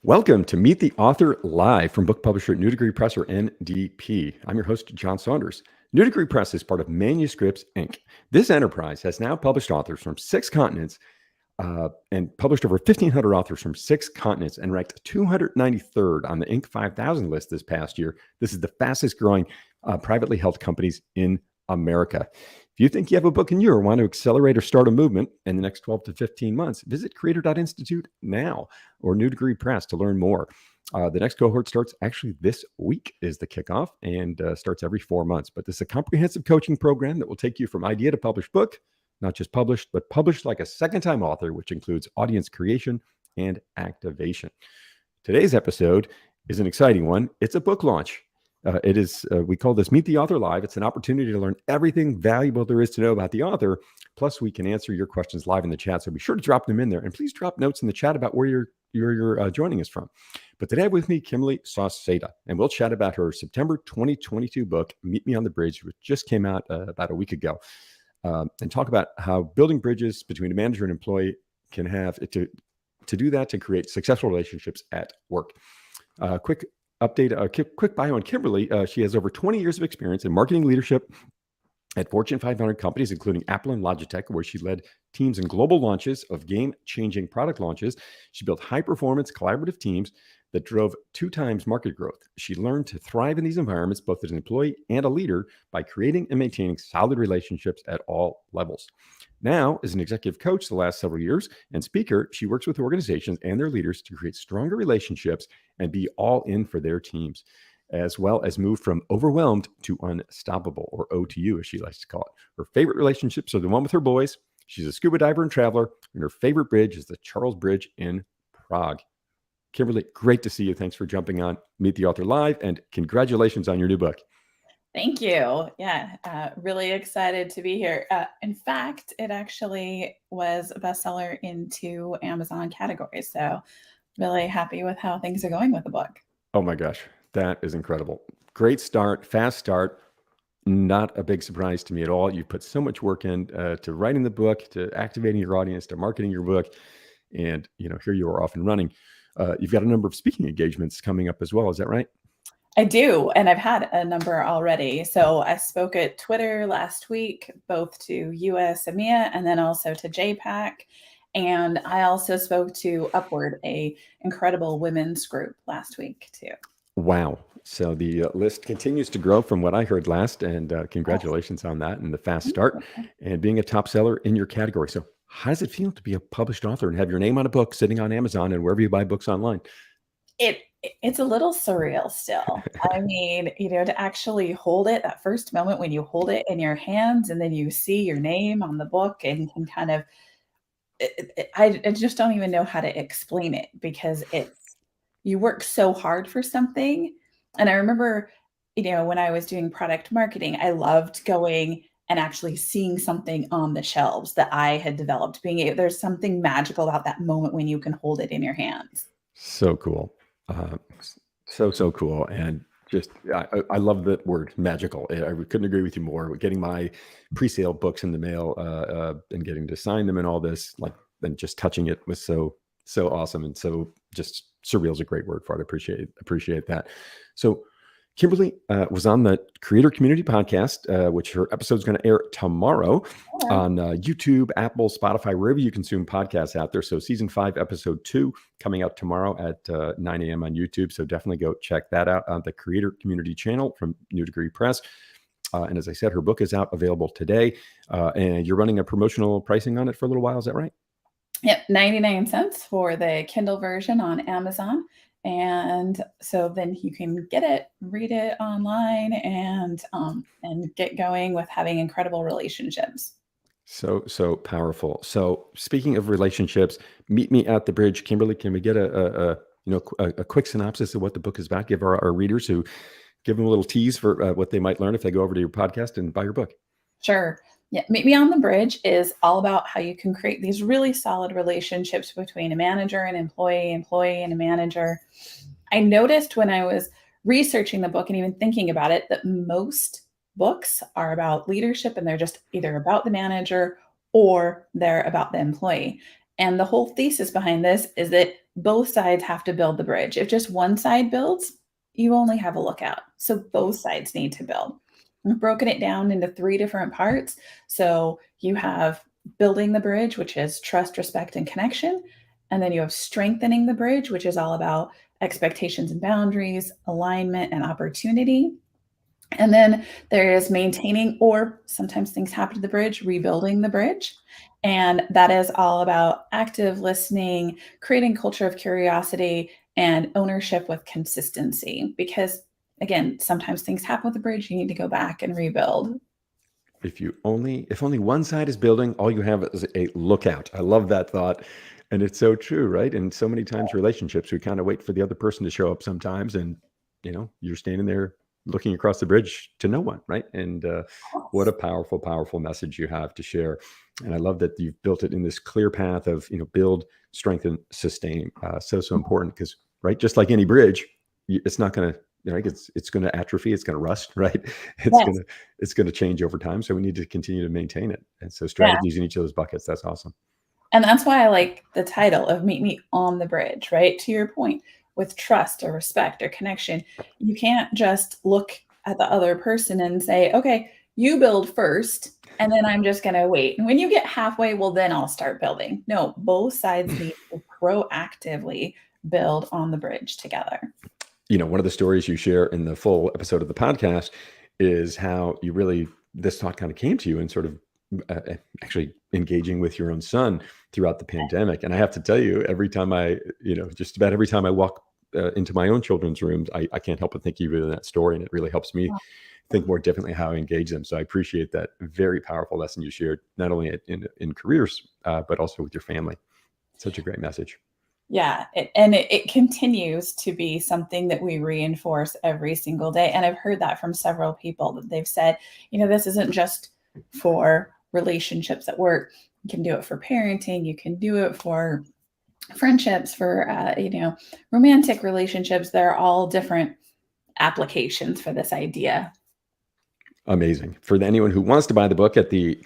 Welcome to Meet the Author live from book publisher New Degree Press, or NDP. I'm your host, John Saunders. New Degree Press is part of Manuscripts Inc. This enterprise has now published authors from 6 continents and published over 1,500 authors from 6 continents and ranked 293rd on the Inc. 5000 list this past year. This is the fastest growing privately held companies in America. If you think you have a book in you or want to accelerate or start a movement in the next 12 to 15 months, visit creator.institute now or New Degree Press to learn more. The next cohort starts actually this week is the kickoff and starts every 4 months. But this is a comprehensive coaching program that will take you from idea to published book, not just published, but published like a second-time author, which includes audience creation and activation. Today's episode is an exciting one. It's a book launch. We call this Meet the Author Live. It's an opportunity to learn everything valuable there is to know about the author. Plus, we can answer your questions live in the chat. So be sure to drop them in there. And please drop notes in the chat about where you're joining us from. But today I have with me Kimberly Sauceda, and we'll chat about her September 2022 book, Meet Me on the Bridge, which just came out about a week ago, and talk about how building bridges between a manager and employee can have to do that to create successful relationships at work. Quick update, a quick bio on Kimberly. She has over 20 years of experience in marketing leadership at Fortune 500 companies, including Apple and Logitech, where she led teams in global launches of game-changing product launches. She built high-performance collaborative teams that drove 2 times market growth. She learned to thrive in these environments, both as an employee and a leader, by creating and maintaining solid relationships at all levels. Now, as an executive coach the last several years and speaker, she works with organizations and their leaders to create stronger relationships and be all in for their teams, as well as move from overwhelmed to unstoppable, or OTU, as she likes to call it. Her favorite relationships are the one with her boys. She's a scuba diver and traveler, and her favorite bridge is the Charles Bridge in Prague. Kimberly, great to see you. Thanks for jumping on Meet the Author Live, and congratulations on your new book. Thank you. Yeah, really excited to be here. In fact, it actually was a bestseller in 2 Amazon categories. So really happy with how things are going with the book. Oh my gosh, that is incredible. Great start, fast start. Not a big surprise to me at all. You put so much work in to writing the book, to activating your audience, to marketing your book. And, here you are off and running. You've got a number of speaking engagements coming up as well. Is that right? I do. And I've had a number already. So I spoke at Twitter last week, both to US EMEA and then also to JPAC. And I also spoke to Upward, a incredible women's group, last week too. Wow. So the list continues to grow from what I heard last, and congratulations on that and the fast start and being a top seller in your category. So how does it feel to be a published author and have your name on a book sitting on Amazon and wherever you buy books online? It's a little surreal still. I mean, to actually hold it, that first moment when you hold it in your hands and then you see your name on the book and you can kind of, I just don't even know how to explain it, because you work so hard for something. And I remember, when I was doing product marketing, I loved going and actually seeing something on the shelves that I had developed. There's something magical about that moment when you can hold it in your hands. So cool. So cool. And just, I love that word, magical. I couldn't agree with you more. Getting my pre-sale books in the mail and getting to sign them and all this, and just touching it was so awesome. And so just surreal is a great word for it. I appreciate that. So Kimberly was on the Creator Community Podcast, which her episode is going to air tomorrow on YouTube, Apple, Spotify, wherever you consume podcasts out there. So season 5, episode 2, coming out tomorrow at 9 a.m. on YouTube. So definitely go check that out on the Creator Community channel from New Degree Press. And as I said, her book is out, available today. And you're running a promotional pricing on it for a little while. Is that right? Yep, 99 cents for the Kindle version on Amazon. And so then you can get it, read it online, and get going with having incredible relationships. So powerful. So speaking of relationships, Meet Me at the Bridge. Kimberly, can we get a quick synopsis of what the book is about? Give our readers, give them a little tease for what they might learn if they go over to your podcast and buy your book. Sure. Yeah, Meet Me on the Bridge is all about how you can create these really solid relationships between a manager and employee and a manager. I noticed when I was researching the book and even thinking about it that most books are about leadership, and they're just either about the manager or they're about the employee. And the whole thesis behind this is that both sides have to build the bridge. If just one side builds, you only have a lookout. So both sides need to build. We've broken it down into 3 different parts. So you have building the bridge, which is trust, respect, and connection. And then you have strengthening the bridge, which is all about expectations and boundaries, alignment, and opportunity. And then there is maintaining, or sometimes things happen to the bridge, rebuilding the bridge. And that is all about active listening, creating culture of curiosity, and ownership with consistency. Because again, sometimes things happen with the bridge, you need to go back and rebuild. If only one side is building, all you have is a lookout. I love that thought. And it's so true, right? And so many times relationships, we kind of wait for the other person to show up sometimes. And, you're standing there looking across the bridge to no one, right? And what a powerful, powerful message you have to share. And I love that you've built it in this clear path of, build, strengthen, sustain. So important because, right, just like any bridge, it's not going to, it's going to atrophy. It's going to rust, right? Yes. It's going to change over time. So we need to continue to maintain it. And so Yeah. strategies in each of those buckets. That's awesome. And that's why I like the title of Meet Me on the Bridge, right? To your point, with trust or respect or connection, you can't just look at the other person and say, okay, you build first, and then I'm just going to wait. And when you get halfway, well, then I'll start building. No, both sides need to proactively build on the bridge together. One of the stories you share in the full episode of the podcast is how this thought kind of came to you and sort of actually engaging with your own son throughout the pandemic. And I have to tell you, every time just about every time I walk into my own children's rooms, I can't help but think of you in that story. And it really helps me think more differently how I engage them. So I appreciate that very powerful lesson you shared, not only in careers, but also with your family. Such a great message. Yeah. It continues to be something that we reinforce every single day. And I've heard that from several people that they've said, this isn't just for relationships at work. You can do it for parenting. You can do it for friendships, for, romantic relationships. They're all different applications for this idea. Amazing. For anyone who wants to buy the book at the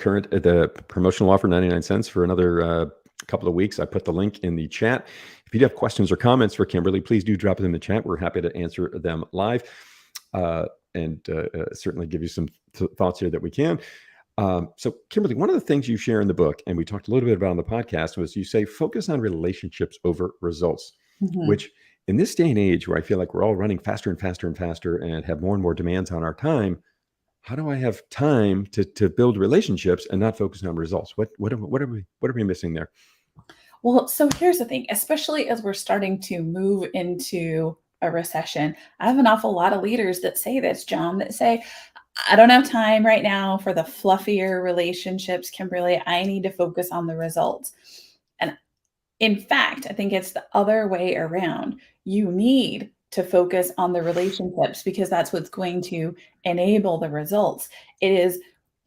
promotional offer, 99 cents for another couple of weeks, I put the link in the chat. If you have questions or comments for Kimberly, please do drop it in the chat. We're happy to answer them live and certainly give you some thoughts here that we can. So Kimberly, one of the things you share in the book, and we talked a little bit about on the podcast, was you say, focus on relationships over results, which in this day and age where I feel like we're all running faster and faster and faster and have more and more demands on our time, how do I have time to build relationships and not focus on results? What are we missing there? Well, so here's the thing, especially as we're starting to move into a recession, I have an awful lot of leaders that say this, John, that say, I don't have time right now for the fluffier relationships, Kimberly. I need to focus on the results. And in fact, I think it's the other way around. You need to focus on the relationships because that's what's going to enable the results. It is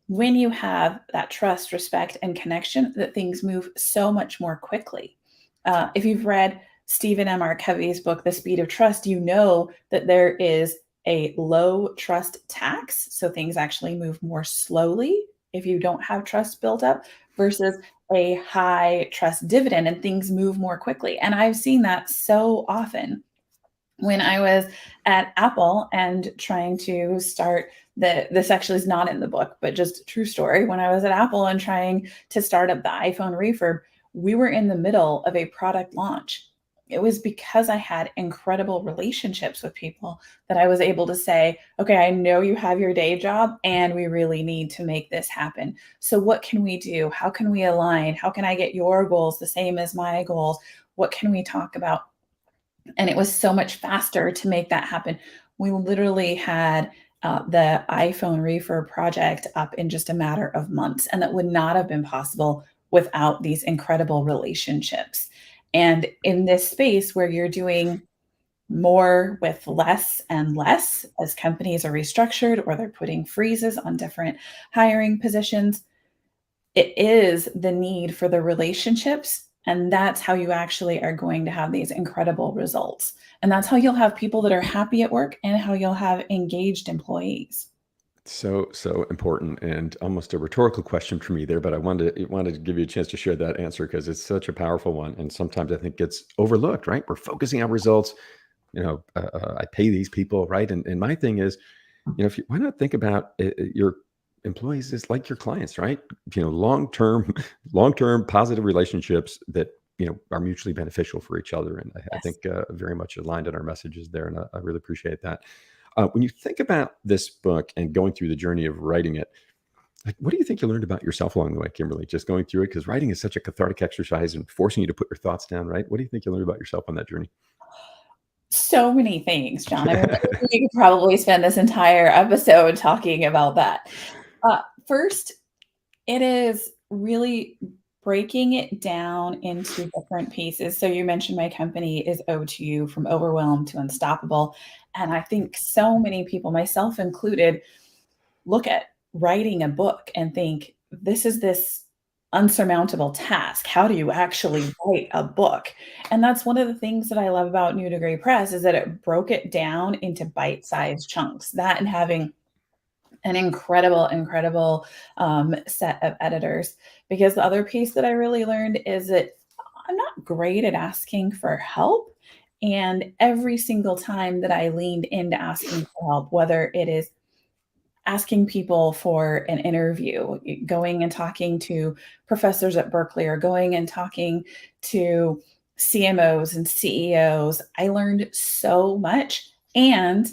when you have that trust, respect, and connection that things move so much more quickly. If you've read Stephen M. R. Covey's book, The Speed of Trust, you know that there is a low trust tax. So things actually move more slowly if you don't have trust built up versus a high trust dividend, and things move more quickly. And I've seen that so often. When I was at Apple and trying to start this actually is not in the book, but just a true story. When I was at Apple and trying to start up the iPhone refurb, we were in the middle of a product launch. It was because I had incredible relationships with people that I was able to say, okay, I know you have your day job and we really need to make this happen. So what can we do? How can we align? How can I get your goals the same as my goals? What can we talk about? And it was so much faster to make that happen. We literally had the iPhone refurb project up in just a matter of months. And that would not have been possible without these incredible relationships. And in this space where you're doing more with less and less as companies are restructured or they're putting freezes on different hiring positions, it is the need for the relationships. And that's how you actually are going to have these incredible results. And that's how you'll have people that are happy at work and how you'll have engaged employees. So important, and almost a rhetorical question for me there, but I wanted to give you a chance to share that answer because it's such a powerful one, and sometimes I think gets overlooked. Right? We're focusing on results. I pay these people, right? And my thing is, if why not think about your employees as like your clients, right? Long term, long term positive relationships that are mutually beneficial for each other, and I Yes. think very much aligned in our messages there, and I really appreciate that. When you think about this book and going through the journey of writing it, like, what do you think you learned about yourself along the way, Kimberly? Just going through it, because writing is such a cathartic exercise and forcing you to put your thoughts down, right? What do you think you learned about yourself on that journey? So many things, John. I mean, we could probably spend this entire episode talking about that. First, it is really breaking it down into different pieces. So you mentioned my company is O2 from overwhelmed to unstoppable. And I think so many people, myself included, look at writing a book and think, this is this unsurmountable task. How do you actually write a book? And that's one of the things that I love about New Degree Press is that it broke it down into bite-sized chunks. That and having an incredible set of editors. Because the other piece that I really learned is that I'm not great at asking for help. And every single time that I leaned into asking for help, whether it is asking people for an interview, going and talking to professors at Berkeley or going and talking to CMOs and CEOs, I learned so much. And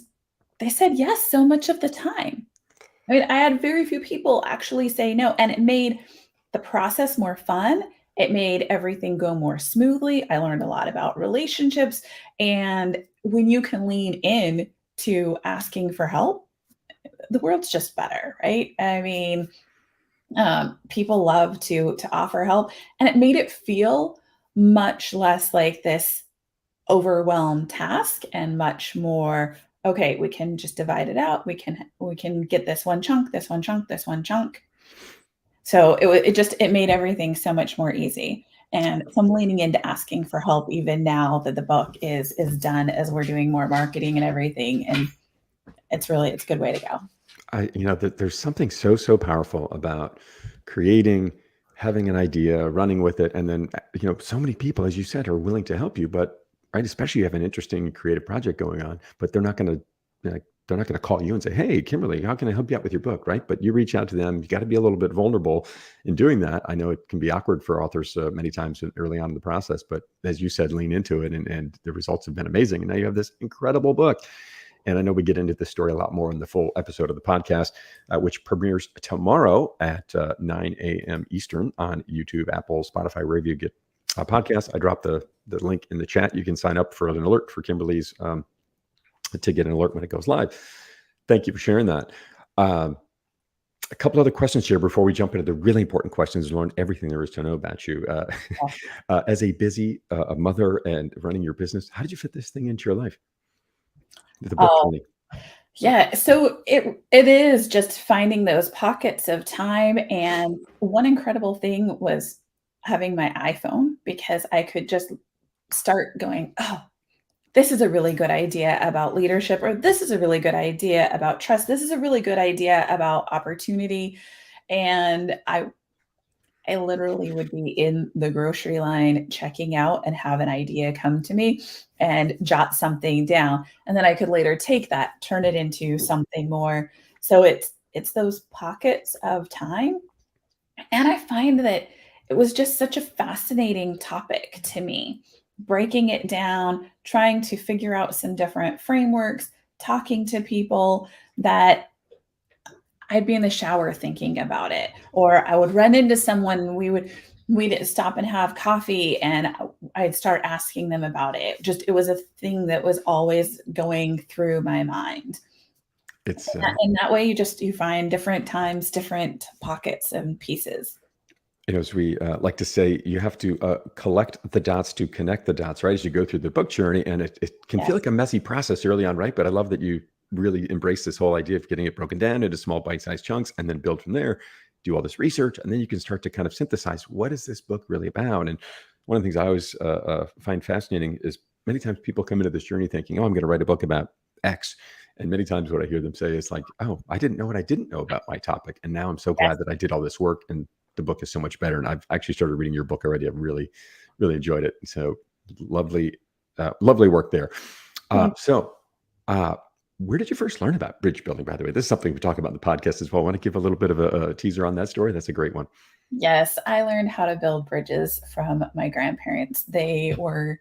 they said yes so much of the time. I mean, I had very few people actually say no, and it made the process more fun. It made everything go more smoothly. I learned a lot about relationships. And when you can lean in to asking for help, the world's just better, right? I mean, people love to offer help, and it made it feel much less like this overwhelmed task and much more, okay, we can just divide it out. We can get this one chunk, this one chunk, this one chunk. So it made everything so much more easy. And so I'm leaning into asking for help even now that the book is done as we're doing more marketing and everything. And it's a good way to go. There's something so powerful about creating, having an idea, running with it, and then so many people, as you said, are willing to help you. But right, especially you have an interesting creative project going on, but they're not going to call you and say, "Hey, Kimberly, how can I help you out with your book?" Right? But you reach out to them. You got to be a little bit vulnerable in doing that. I know it can be awkward for authors many times early on in the process, but as you said, lean into it, and the results have been amazing. And now you have this incredible book. And I know we get into this story a lot more in the full episode of the podcast, which premieres tomorrow at 9 a.m. Eastern on YouTube, Apple, Spotify, wherever you get a podcast. I dropped the link in the chat. You can sign up for an alert for Kimberly's to get an alert when it goes live. Thank you for sharing that. A couple other questions here before we jump into the really important questions and learn everything there is to know about you. As a busy a mother and running your business, how did you fit this thing into your life? The book Oh, journey. yeah. So it is just finding those pockets of time. And one incredible thing was having my iPhone because I could just start going, oh, this is a really good idea about leadership, or this is a really good idea about trust. This is a really good idea about opportunity. And I literally would be in the grocery line checking out and have an idea come to me and jot something down. And then I could later take that, turn it into something more. So it's those pockets of time. And I find that it was just such a fascinating topic to me, breaking it down, trying to figure out some different frameworks, talking to people that I'd be in the shower thinking about it, or I would run into someone, we'd stop and have coffee, and I'd start asking them about it. Just it was a thing that was always going through my mind. It's And that way you find different times, different pockets and pieces. as we like to say, you have to collect the dots to connect the dots, right? As you go through the book journey, and it can feel Yes. like a messy process early on, right? But I love that you really embrace this whole idea of getting it broken down into small bite-sized chunks and then build from there, do all this research, and then you can start to kind of synthesize, what is this book really about? And one of the things I always find fascinating is many times people come into this journey thinking, oh, I'm going to write a book about X. And many times what I hear them say is like, oh, I didn't know what I didn't know about my topic. And now I'm so Yes. glad that I did all this work, and the book is so much better. And I've actually started reading your book already. I've really, really enjoyed it. So lovely, lovely work there. So where did you first learn about bridge building, by the way? This is something we talk about in the podcast as well. I want to give a little bit of a teaser on that story. That's a great one. Yes, I learned how to build bridges from my grandparents. They were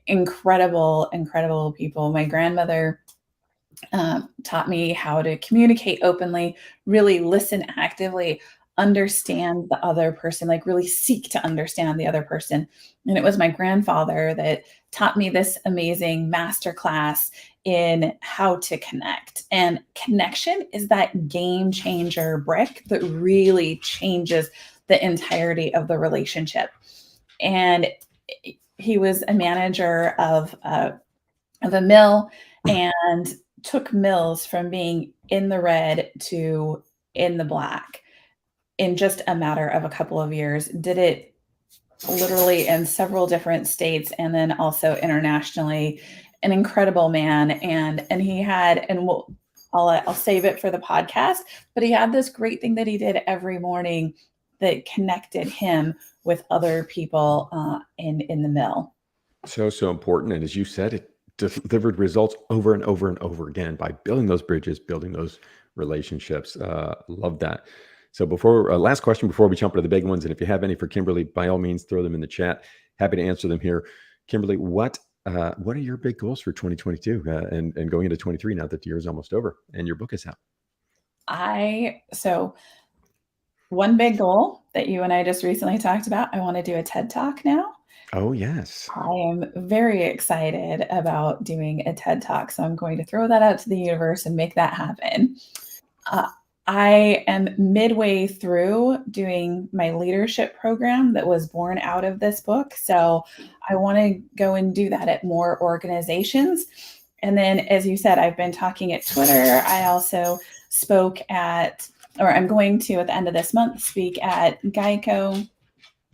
incredible, incredible people. My grandmother taught me how to communicate openly, really listen actively, understand the other person, like really seek to understand the other person. And it was my grandfather that taught me this amazing masterclass in how to connect. And connection is that game changer brick that really changes the entirety of the relationship. And he was a manager of a mill, and took mills from being in the red to in the black in just a matter of a couple of years. Did it literally in several different states and then also internationally. An incredible man, and he had, and I'll save it for the podcast, but he had this great thing that he did every morning that connected him with other people in the mill. So important. And as you said, it delivered results over and over and over again by building those bridges, building those relationships. Love that. So before last question, before we jump into the big ones, and if you have any for Kimberly, by all means, throw them in the chat. Happy to answer them here. Kimberly, what are your big goals for 2022 and going into 23 now that the year is almost over and your book is out? So one big goal that you and I just recently talked about, I want to do a TED Talk now. Oh, yes. I am very excited about doing a TED Talk. So I'm going to throw that out to the universe and make that happen. I am midway through doing my leadership program that was born out of this book. So I want to go and do that at more organizations. And then, as you said, I've been talking at Twitter. I also spoke at, or I'm going to at the end of this month, speak at Geico,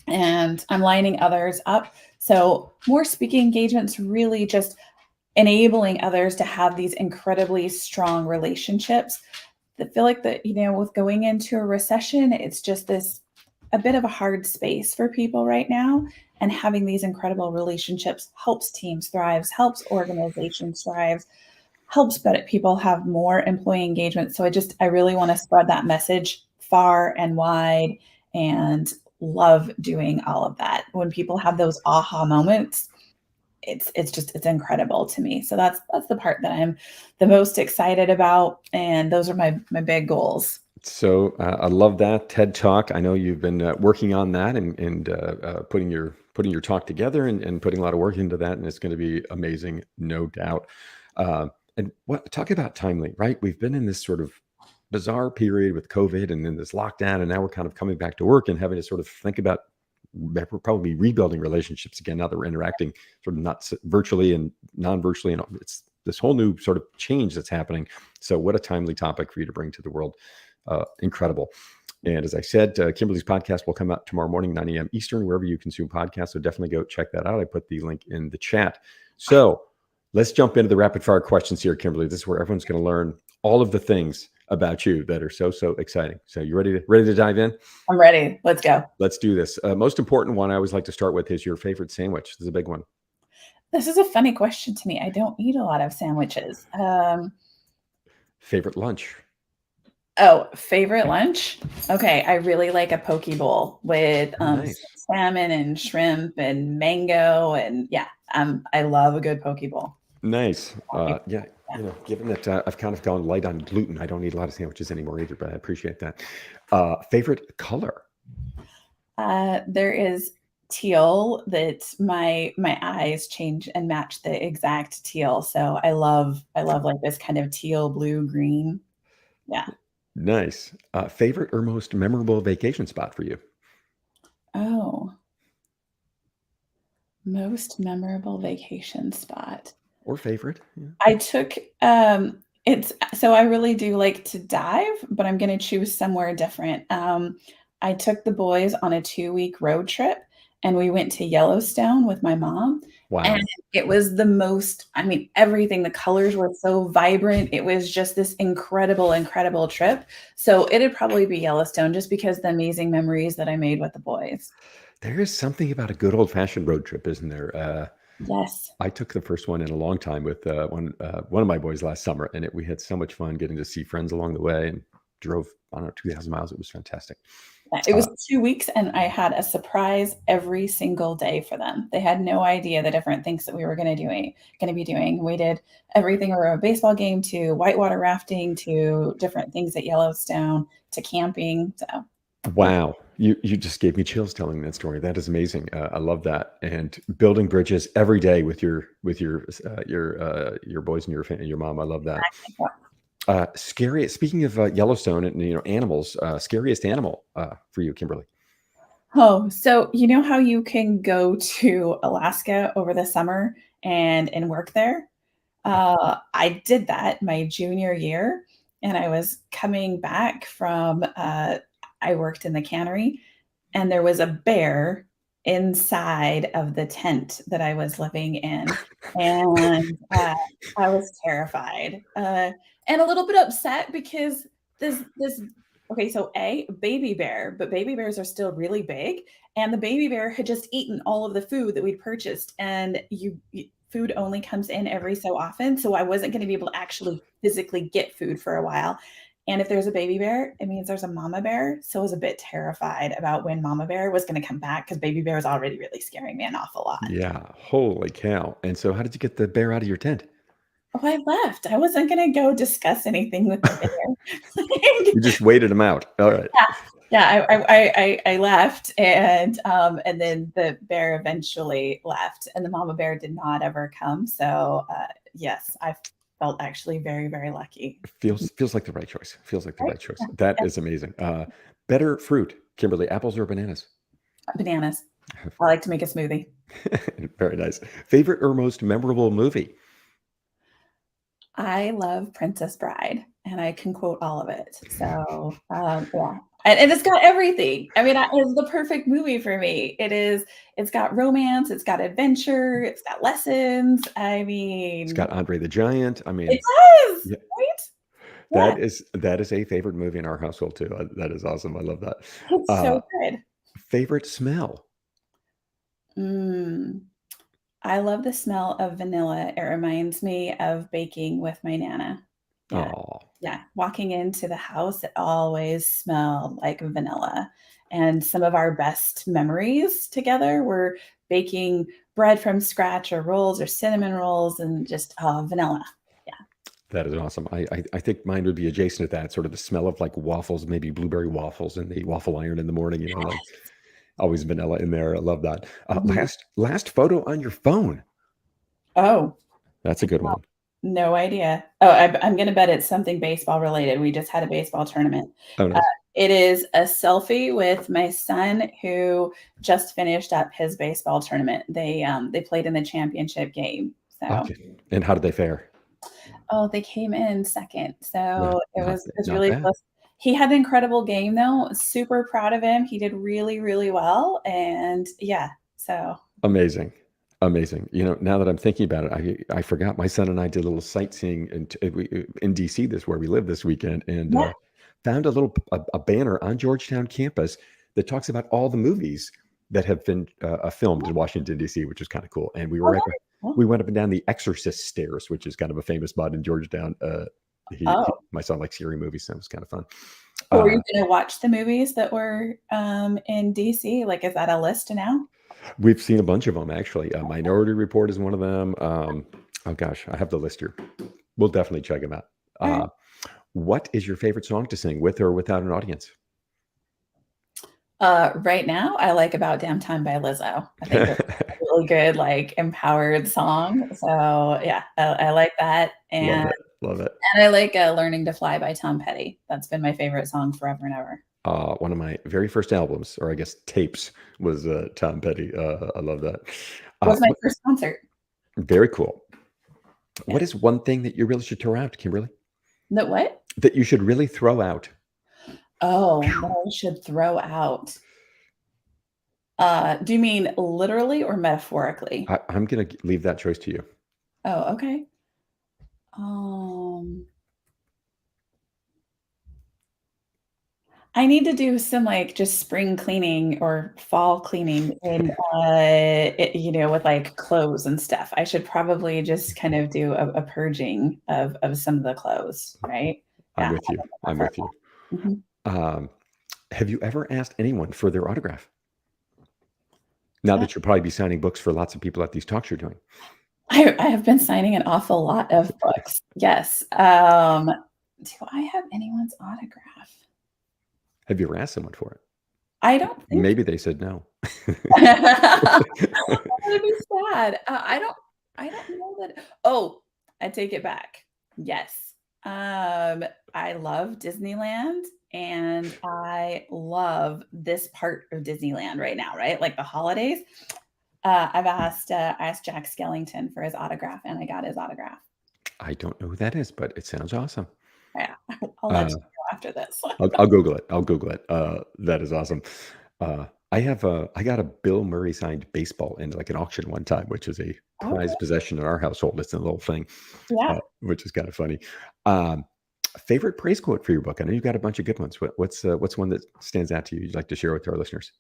and I'm lining others up. So more speaking engagements, really just enabling others to have these incredibly strong relationships. I feel like that, with going into a recession, it's just a bit of a hard space for people right now. And having these incredible relationships helps teams thrive, helps organizations thrive, helps people have more employee engagement. So I really want to spread that message far and wide, and love doing all of that. When people have those aha moments, it's incredible to me. So that's the part that I'm the most excited about. And those are my big goals. So I love that TED Talk. I know you've been working on that and putting your talk together and putting a lot of work into that, and it's going to be amazing, no doubt. And talk about timely, right? We've been in this sort of bizarre period with COVID and then this lockdown, and now we're kind of coming back to work and having to sort of think about we're probably rebuilding relationships again now that we're interacting sort of not virtually and non-virtually, and it's this whole new sort of change that's happening. So what a timely topic for you to bring to the world. Incredible. And as I said, Kimberly's podcast will come out tomorrow morning, 9 a.m. Eastern, wherever you consume podcasts. So definitely go check that out. I put the link in the chat. So let's jump into the rapid fire questions here, Kimberly. This is where everyone's going to learn all of the things about you that are so exciting. So you ready to dive in? I'm ready. Let's go. Let's do this. Most important one I always like to start with is your favorite sandwich. This is a big one. This is a funny question to me. I don't eat a lot of sandwiches. Favorite lunch? Oh, favorite lunch? Okay, I really like a poke bowl with Nice. salmon and shrimp and mango, and I love a good poke bowl. Nice. Yeah. Given that I've kind of gone light on gluten, I don't eat a lot of sandwiches anymore either, but I appreciate that. Favorite color? There is teal that my eyes change and match the exact teal. So I love like this kind of teal, blue, green. Yeah. Nice. Favorite or most memorable vacation spot for you? Oh, most memorable vacation spot. Or favorite? Yeah. I took I really do like to dive, but I'm going to choose somewhere different. I took the boys on a 2-week road trip, and we went to Yellowstone with my mom, and Wow. it was the most, I mean, everything, the colors were so vibrant. It was just this incredible, incredible trip. So it'd probably be Yellowstone just because the amazing memories that I made with the boys. There is something about a good old-fashioned road trip, isn't there? Yes. I took the first one in a long time with one of my boys last summer, and we had so much fun getting to see friends along the way and drove, I don't know, 2,000 miles. It was fantastic. Yeah, it Uh, was 2 weeks, and I had a surprise every single day for them. They had no idea the different things that we were gonna be doing. We did everything from a baseball game to whitewater rafting to different things at Yellowstone to camping, so it wow. You just gave me chills telling that story. That is amazing. I love that. And building bridges every day with your boys and your mom. I love that. Scary. Speaking of Yellowstone and animals, scariest animal for you, Kimberly. Oh, so you know how you can go to Alaska over the summer and work there? I did that my junior year, and I was coming back from, I worked in the cannery, and there was a bear inside of the tent that I was living in, and, I was terrified, and a little bit upset because this okay, so A, baby bear, but baby bears are still really big, and the baby bear had just eaten all of the food that we'd purchased, and food only comes in every so often, so I wasn't gonna be able to actually physically get food for a while, and if there's a baby bear, it means there's a mama bear, so I was a bit terrified about when mama bear was gonna come back because baby bear was already really scaring me an awful lot. Yeah. Holy cow. And so, how did you get the bear out of your tent? Oh, I left. I wasn't gonna go discuss anything with the bear. You just waited him out. All right. Yeah, yeah, I left, and then the bear eventually left, and the mama bear did not ever come, so, yes, I felt actually very, very lucky. Feels like the right choice. Feels like the Right? right choice. Yeah, That yeah, is amazing. Better fruit, Kimberly, apples or bananas? bananas. I like to make a smoothie. Very nice. Favorite or most memorable movie? I love Princess Bride, and I can quote all of it. So, yeah, and it's got everything. I mean, it's the perfect movie for me. It's got romance, it's got adventure, it's got lessons. I It's mean, got Andre the Giant. I it mean, does, yeah, right? Yeah, that is a favorite movie in our household too. That is awesome. I love that. it's Uh, so good. favorite smell? Mm, I love the smell of vanilla. It reminds me of baking with my nana. Yeah. Oh, Yeah, walking into the house, it always smelled like vanilla, and some of our best memories together were baking bread from scratch or rolls or cinnamon rolls and just, vanilla. Yeah. that is awesome. I think mine would be adjacent to that, sort of the smell of like waffles, maybe blueberry waffles in the waffle iron in the morning, like always vanilla in there. I love that. Mhm. Last photo on your phone. Oh, That's a good one. no idea. Oh, I'm gonna bet it's something baseball related. We just had a baseball tournament. Oh, Uh, nice. it is a selfie with my son who just finished up his baseball tournament. They played in the championship game. So, Okay. And how did they fare? oh, they came in second. Not So it was not really bad. close. He had an incredible game though. Super proud of him. He did really, really well. And yeah, so Amazing. Amazing. Now that I'm thinking about it, I forgot my son and I did a little sightseeing in DC, this where we live this weekend, and yeah. found a banner on Georgetown campus that talks about all the movies that have been filmed in Washington D.C., which is kind of cool. And Oh, that is cool. we went up and down the Exorcist stairs, which is kind of a famous spot in Georgetown. Oh. My son likes scary movies, so it was kind of fun. So are Uh, you gonna watch the movies that were, in DC? Like, is that a list now? We've seen a bunch of them actually. Minority Report is one of them. Oh gosh, I have the list here. We'll definitely check them out. Alright. Uh, what is your favorite song to sing with or without an audience? Right now, I like "About Damn Time" by Lizzo. I think that's a really good, like, empowered song. So, yeah, I like that, Love it. Love it. and I like, "Learning to Fly" by Tom Petty. That's been my favorite song forever and ever. One of my very first albums, or I guess tapes, was Tom Petty. I love that. Was my What, first concert. very cool. Yeah. What is one thing that you really should throw out, Kimberly? The what? That you should really throw out? Oh, that I should throw out. Do you mean literally or metaphorically? I'm going to leave that choice to you. Oh, okay. Um, I need to do some like just spring cleaning or fall cleaning and with like clothes and stuff. I should probably just kind of do a purging of some of the clothes, right? I'm Yeah. with you. I'm For with you. Mhm. Um, have you ever asked anyone for their autograph? Now Uh, that you'll probably be signing books for lots of people at these talks you're doing. I have been signing an awful lot of books. Yes. Do I have anyone's autograph? Have you ever asked someone for it? I don't think Maybe they said no. that would be sad. I don't know that. Oh, I take it back. Yes. I love Disneyland and I love this part of Disneyland right now, right? Like the holidays. I asked Jack Skellington for his autograph and I got his autograph. I don't know who that is, but it sounds awesome. Yeah. I'll let Uh, you know after this. I'll Google it. I'll Google it. That is awesome. I got a Bill Murray signed baseball in like an auction one time, which is a Okay. prized possession in our household. It's a little thing, Yeah. which is kind of funny. Um, favorite praise quote for your book? I know you've got a bunch of good ones. What's one that stands out to you? You'd like to share with our listeners?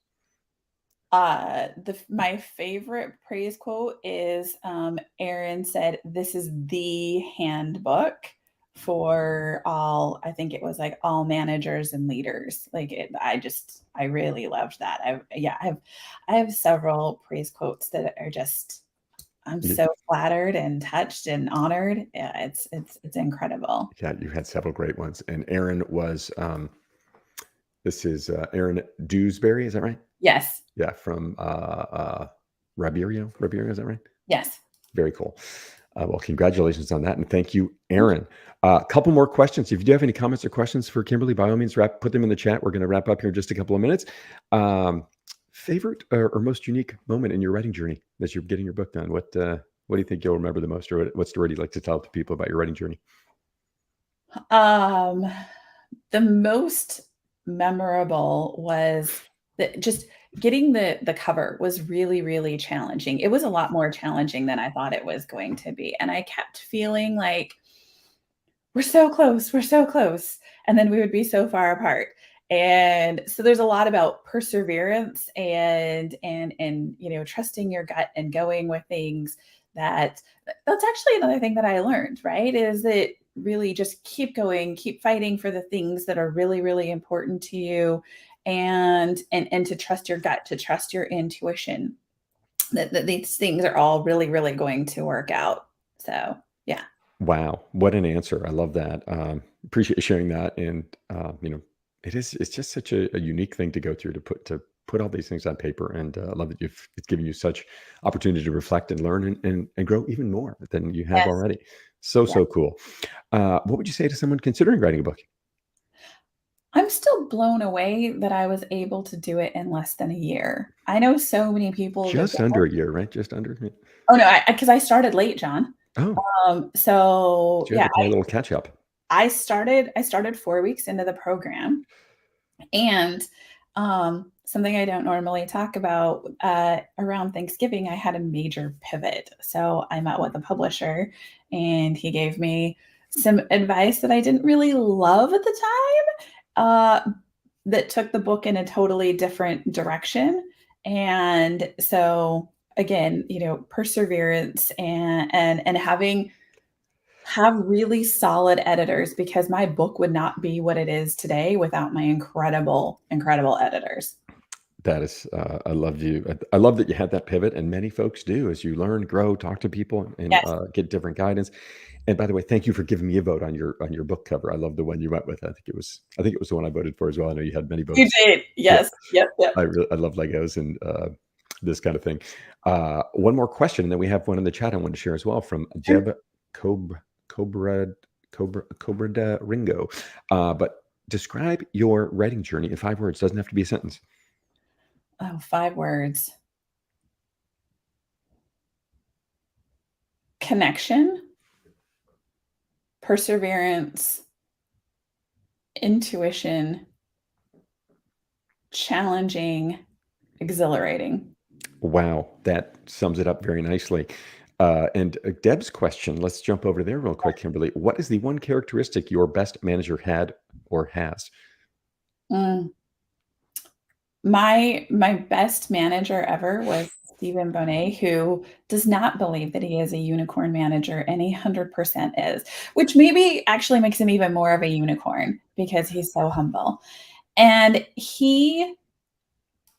My favorite praise quote is Aaron said, "This is the handbook for all." I think it was like all managers and leaders. Like it, I really loved that. I have several praise quotes that are just I'm You, so flattered and touched and honored. Yeah, it's incredible. yeah, you had several great ones, and Aaron was. This is Aaron Dewsbury. Is that right? Yes, Yeah, from Rabirio. Rabirio, is that right? yes. Very cool. Well, congratulations on that, and thank you, Aaron. A couple more questions. If you do have any comments or questions for Kimberly, by all means, put them in the chat. We're going to wrap up here in just a couple of minutes. Favorite or most unique moment in your writing journey as you're getting your book done? What do you think you'll remember the most, or what story do you like to tell to people about your writing journey? Um, the most memorable was that just getting the cover was really, really challenging. It was a lot more challenging than I thought it was going to be. And I kept feeling like we're so close, we're so close. And then we would be so far apart. And so there's a lot about perseverance and trusting your gut and going with things that's actually another thing that I learned, right? Is that really just keep going, keep fighting for the things that are really, really important to you and to trust your gut, to trust your intuition that these things are all really, really going to work out. So yeah. Wow, what an answer! I love that. Appreciate you sharing that, and it's just such a unique thing to go through to put all these things on paper, and I love that it's given you such opportunity to reflect and learn and grow even more than you have Yes. already. So Yeah. so cool. What would you say to someone considering writing a book? I'm still blown away that I was able to do it in less than a year. I know so many people that Just under a year, right? Just under. Yeah. oh, no, because I started late, John. Oh, So so you had yeah, to play a little catch up. I started 4 weeks into the program, and, something I don't normally talk about, around Thanksgiving, I had a major pivot. So I met with a publisher, and he gave me some advice that I didn't really love at the time, that took the book in a totally different direction. And so again, perseverance and have really solid editors because my book would not be what it is today without my incredible, incredible editors. That is, I love you. I love that you had that pivot, and many folks do as you learn, grow, talk to people, and Yes, get different guidance. And by the way, thank you for giving me a vote on your book cover. I love the one you went with. I think it was the one I voted for as well. I know you had many you votes. did. Yeah, Yes. Yep, yep. I love Legos and this kind of thing. One more question, and then we have one in the chat I wanted to share as well from Sure. Deb Cobra Cobra Cobra de Ringo. But describe your writing journey in 5 words. Doesn't have to be a sentence. Oh, 5 words. Connection, perseverance, intuition, challenging, exhilarating. Wow, that sums it up very nicely. And Deb's question, let's jump over there real quick, Kimberly. What is the one characteristic your best manager had or has? Mm. My best manager ever was Stephen Bonet, who does not believe that he is a unicorn manager, and he 100% is, which maybe actually makes him even more of a unicorn because he's so humble. And he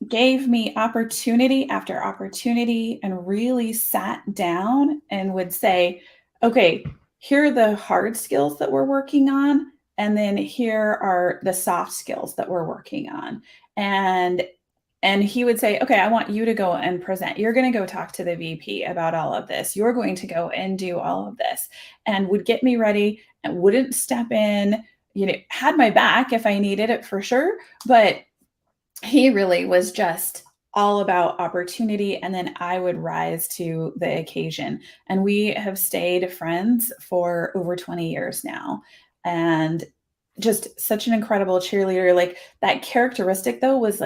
gave me opportunity after opportunity and really sat down and would say, okay, here are the hard skills that we're working on. And then here are the soft skills that we're working on. And and he would say, okay, I want you to go and present. You're going to go talk to the VP about all of this. You're going to go and do all of this, and would get me ready and wouldn't step in, had my back if I needed it for sure. But he really was just all about opportunity, and then I would rise to the occasion. And we have stayed friends for over 20 years now. And just such an incredible cheerleader. Like, that characteristic though was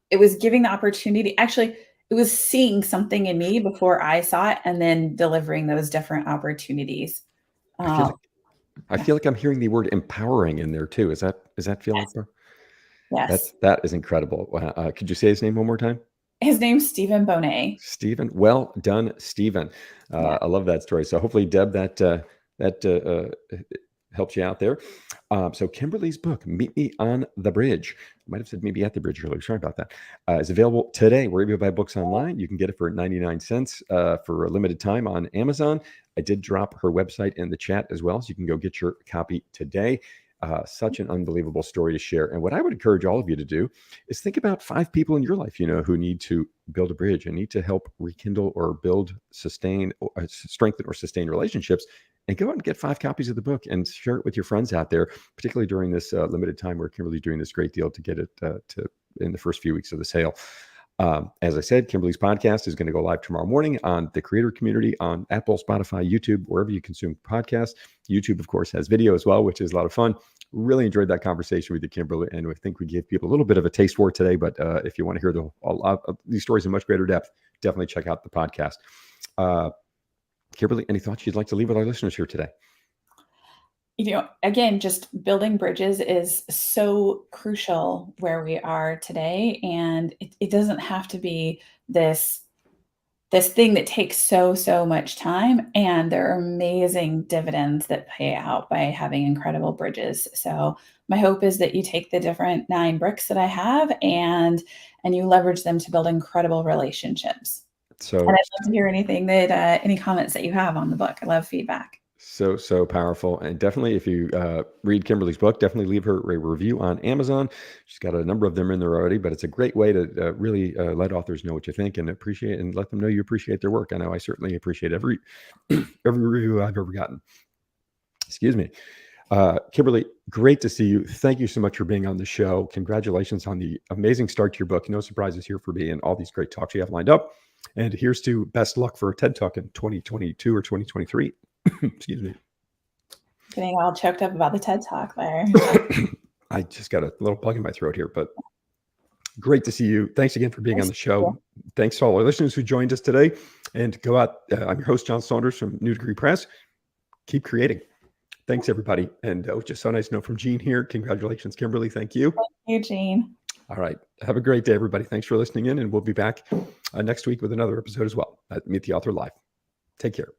it was giving the opportunity. Actually, it was seeing something in me before I saw it and then delivering those different opportunities. I feel Um, like I yeah. feel like I'm hearing the word empowering in there too. Is that feel like Yes. Yes. that is incredible. Wow. Could you say his name one more time? His name's Stephen Bonet. Stephen. Well done, Stephen. Yeah. I love that story. So hopefully, Deb, that helps you out there. So Kimberly's book, Meet Me on the Bridge. I might have said Meet Me at the Bridge earlier. Sorry about that. Is available today wherever you buy books online. You can get it for 99 cents for a limited time on Amazon. I did drop her website in the chat as well, so you can go get your copy today. Such an unbelievable story to share. And what I would encourage all of you to do is think about 5 people in your life, who need to build a bridge and need to help rekindle or build, sustain, or strengthen or sustain relationships. And go out and get 5 copies of the book and share it with your friends out there, particularly during this limited time where Kimberly's doing this great deal to get it to in the first few weeks of the sale. As I said, Kimberly's podcast is going to go live tomorrow morning on the creator community on Apple, Spotify, YouTube, wherever you consume podcasts. YouTube, of course, has video as well, which is a lot of fun. Really enjoyed that conversation with you, Kimberly, and I think we gave people a little bit of a taste for it today. But if you want to hear a lot of these stories in much greater depth, definitely check out the podcast. Kimberly, any thoughts you'd like to leave with our listeners here today? Again, just building bridges is so crucial where we are today. And it doesn't have to be this thing that takes so much time. And there are amazing dividends that pay out by having incredible bridges. So my hope is that you take the different 9 bricks that I have and you leverage them to build incredible relationships. So, And I'd love to hear any comments that you have on the book. I love feedback. so powerful. And definitely, if you read Kimberly's book, definitely leave her a review on Amazon. She's got a number of them in there already, but it's a great way to really let authors know what you think and appreciate, and let them know you appreciate their work. I know I certainly appreciate every review I've ever gotten. Excuse me. Kimberly, great to see you. Thank you so much for being on the show. Congratulations on the amazing start to your book. No surprises here for me and all these great talks you have lined up. And here's to best luck for a TED Talk in 2022 or 2023. Excuse me. Getting all choked up about the TED Talk there. I just got a little bug in my throat here, but great to see you. Thanks again for being on the show. Thanks to all our listeners who joined us today. And go out. I'm your host, John Saunders from New Degree Press. Keep creating. Thanks, everybody. And just so nice to know from Gene here. Congratulations, Kimberly. Thank you. Thank you, Gene. All right. Have a great day, everybody. Thanks for listening in. And we'll be back next week with another episode as well at Meet the Author Live. Take care.